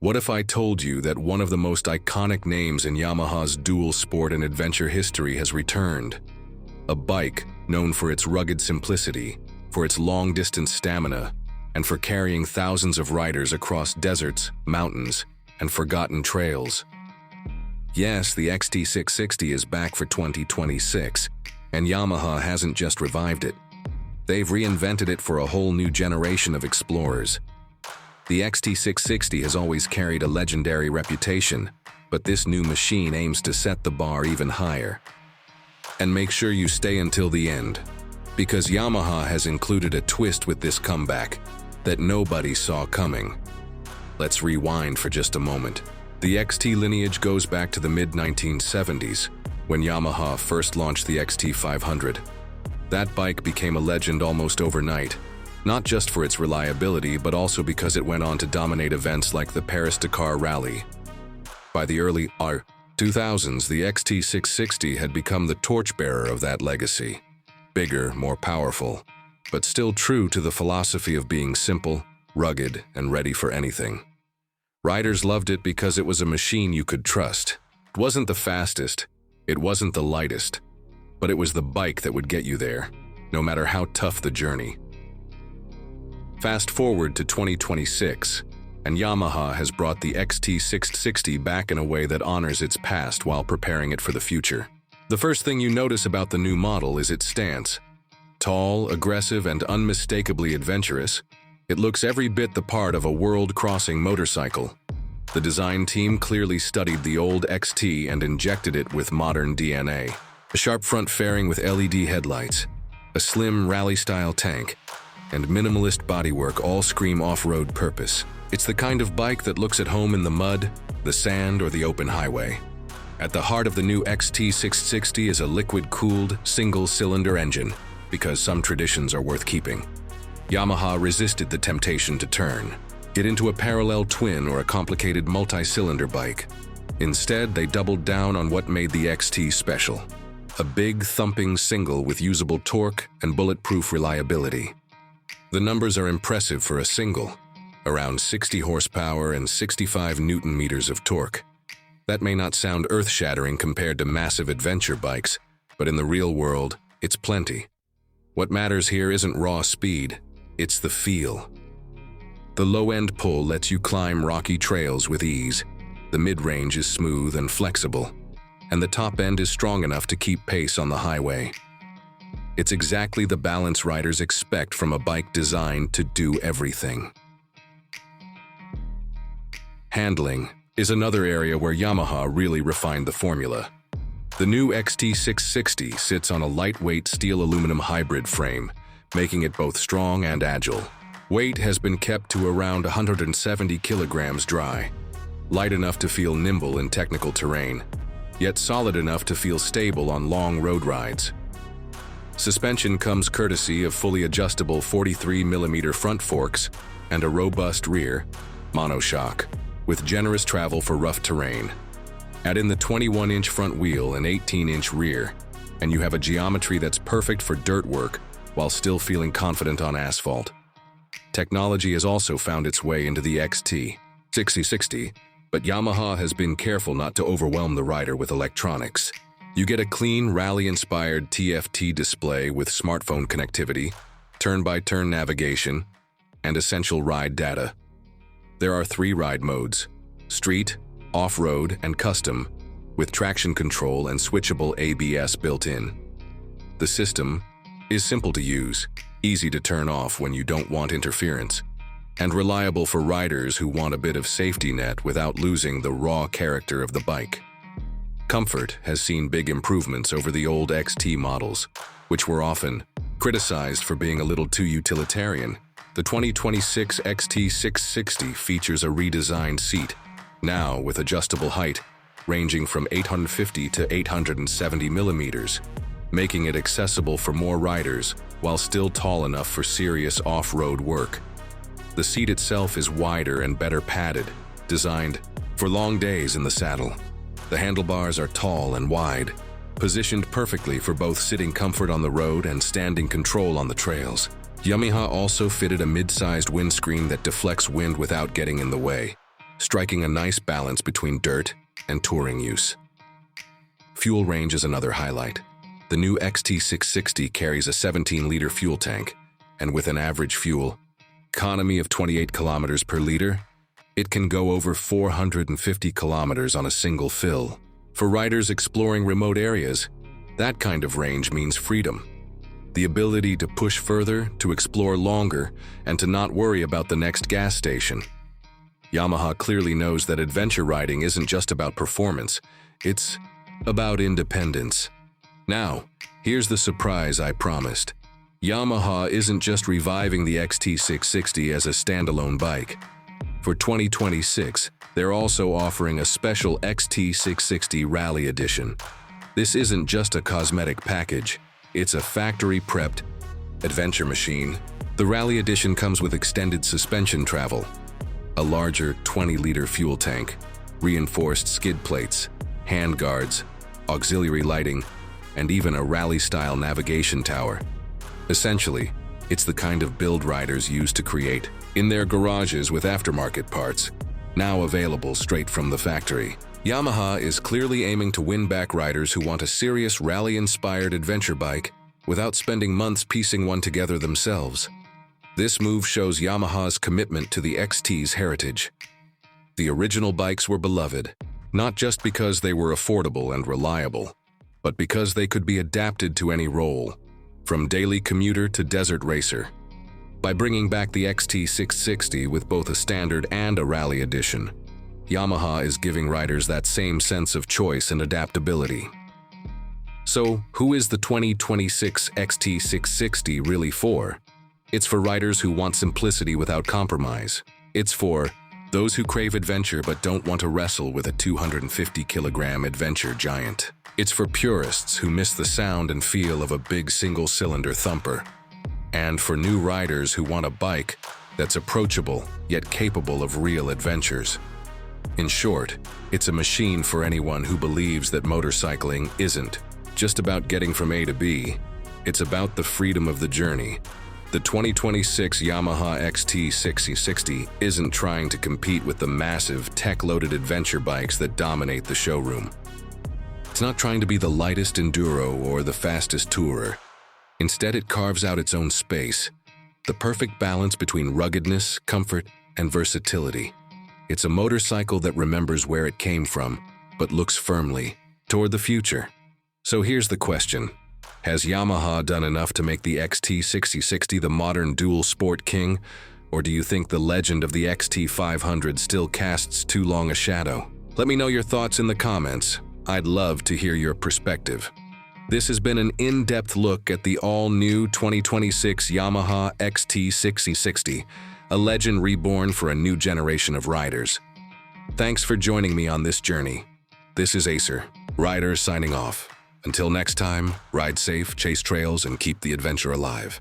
What if I told you that one of the most iconic names in Yamaha's dual sport and adventure history has returned? A bike known for its rugged simplicity, for its long-distance stamina, and for carrying thousands of riders across deserts, mountains, and forgotten trails. Yes, the XT660 is back for 2026, and Yamaha hasn't just revived it. They've reinvented it for a whole new generation of explorers. The XT660 has always carried a legendary reputation, but this new machine aims to set the bar even higher. And make sure you stay until the end, because Yamaha has included a twist with this comeback that nobody saw coming. Let's rewind for just a moment. The XT lineage goes back to the mid-1970s, when Yamaha first launched the XT500. That bike became a legend almost overnight, not just for its reliability, but also because it went on to dominate events like the Paris-Dakar Rally. By the early 2000s, the XT660 had become the torchbearer of that legacy. Bigger, more powerful, but still true to the philosophy of being simple, rugged, and ready for anything. Riders loved it because it was a machine you could trust. It wasn't the fastest, it wasn't the lightest, but it was the bike that would get you there, no matter how tough the journey. Fast forward to 2026, and Yamaha has brought the XT660 back in a way that honors its past while preparing it for the future. The first thing you notice about the new model is its stance. Tall, aggressive, and unmistakably adventurous, it looks every bit the part of a world-crossing motorcycle. The design team clearly studied the old XT and injected it with modern DNA. A sharp front fairing with LED headlights, a slim rally-style tank, and minimalist bodywork all scream off-road purpose. It's the kind of bike that looks at home in the mud, the sand, or the open highway. At the heart of the new XT660 is a liquid-cooled, single-cylinder engine, because some traditions are worth keeping. Yamaha resisted the temptation to turn, get into a parallel twin or a complicated multi-cylinder bike. Instead, they doubled down on what made the XT special. A big, thumping single with usable torque and bulletproof reliability. The numbers are impressive for a single, around 60 horsepower and 65 newton-meters of torque. That may not sound earth-shattering compared to massive adventure bikes, but in the real world, it's plenty. What matters here isn't raw speed, it's the feel. The low-end pull lets you climb rocky trails with ease, the mid-range is smooth and flexible, and the top end is strong enough to keep pace on the highway. It's exactly the balance riders expect from a bike designed to do everything. Handling is another area where Yamaha really refined the formula. The new XT660 sits on a lightweight steel-aluminum hybrid frame, making it both strong and agile. Weight has been kept to around 170 kilograms dry, light enough to feel nimble in technical terrain, yet solid enough to feel stable on long road rides. Suspension comes courtesy of fully adjustable 43mm front forks and a robust rear monoshock, with generous travel for rough terrain. Add in the 21-inch front wheel and 18-inch rear, and you have a geometry that's perfect for dirt work while still feeling confident on asphalt. Technology has also found its way into the XT660, but Yamaha has been careful not to overwhelm the rider with electronics. You get a clean, rally-inspired TFT display with smartphone connectivity, turn-by-turn navigation, and essential ride data. There are 3 ride modes: street, off-road, and custom, with traction control and switchable ABS built in. The system is simple to use, easy to turn off when you don't want interference, and reliable for riders who want a bit of safety net without losing the raw character of the bike. Comfort has seen big improvements over the old XT models, which were often criticized for being a little too utilitarian. The 2026 XT660 features a redesigned seat, now with adjustable height, ranging from 850 to 870 millimeters, making it accessible for more riders while still tall enough for serious off-road work. The seat itself is wider and better padded, designed for long days in the saddle. The handlebars are tall and wide, positioned perfectly for both sitting comfort on the road and standing control on the trails. Yamaha also fitted a mid-sized windscreen that deflects wind without getting in the way. striking a nice balance between dirt and touring use. Fuel range is another highlight. The new XT660 carries a 17-liter fuel tank, and with an average fuel economy of 28 kilometers per liter, it can go over 450 kilometers on a single fill. For riders exploring remote areas, that kind of range means freedom. The ability to push further, to explore longer, and to not worry about the next gas station. Yamaha clearly knows that adventure riding isn't just about performance, it's about independence. Now, here's the surprise I promised. Yamaha isn't just reviving the XT660 as a standalone bike. For 2026, they're also offering a special XT660 Rally Edition. This isn't just a cosmetic package, it's a factory-prepped adventure machine. The Rally Edition comes with extended suspension travel, a larger 20-liter fuel tank, reinforced skid plates, hand guards, auxiliary lighting, and even a rally-style navigation tower. Essentially, it's the kind of build riders used to create in their garages with aftermarket parts, now available straight from the factory. Yamaha is clearly aiming to win back riders who want a serious rally-inspired adventure bike without spending months piecing one together themselves. This move shows Yamaha's commitment to the XT's heritage. The original bikes were beloved, not just because they were affordable and reliable, but because they could be adapted to any role, from daily commuter to desert racer. By bringing back the XT660 with both a standard and a rally edition, Yamaha is giving riders that same sense of choice and adaptability. So, who is the 2026 XT660 really for? It's for riders who want simplicity without compromise. It's for those who crave adventure but don't want to wrestle with a 250-kilogram adventure giant. It's for purists who miss the sound and feel of a big single-cylinder thumper. And for new riders who want a bike that's approachable yet capable of real adventures. In short, it's a machine for anyone who believes that motorcycling isn't just about getting from A to B. It's about the freedom of the journey. The 2026 Yamaha XT660 isn't trying to compete with the massive, tech-loaded adventure bikes that dominate the showroom. It's not trying to be the lightest Enduro or the fastest tourer. Instead, it carves out its own space, the perfect balance between ruggedness, comfort, and versatility. It's a motorcycle that remembers where it came from, but looks firmly toward the future. So here's the question. Has Yamaha done enough to make the XT660 the modern dual sport king? Or do you think the legend of the XT500 still casts too long a shadow? Let me know your thoughts in the comments. I'd love to hear your perspective. This has been an in-depth look at the all-new 2026 Yamaha XT660, a legend reborn for a new generation of riders. Thanks for joining me on this journey. This is Acer, rider signing off. Until next time, ride safe, chase trails, and keep the adventure alive.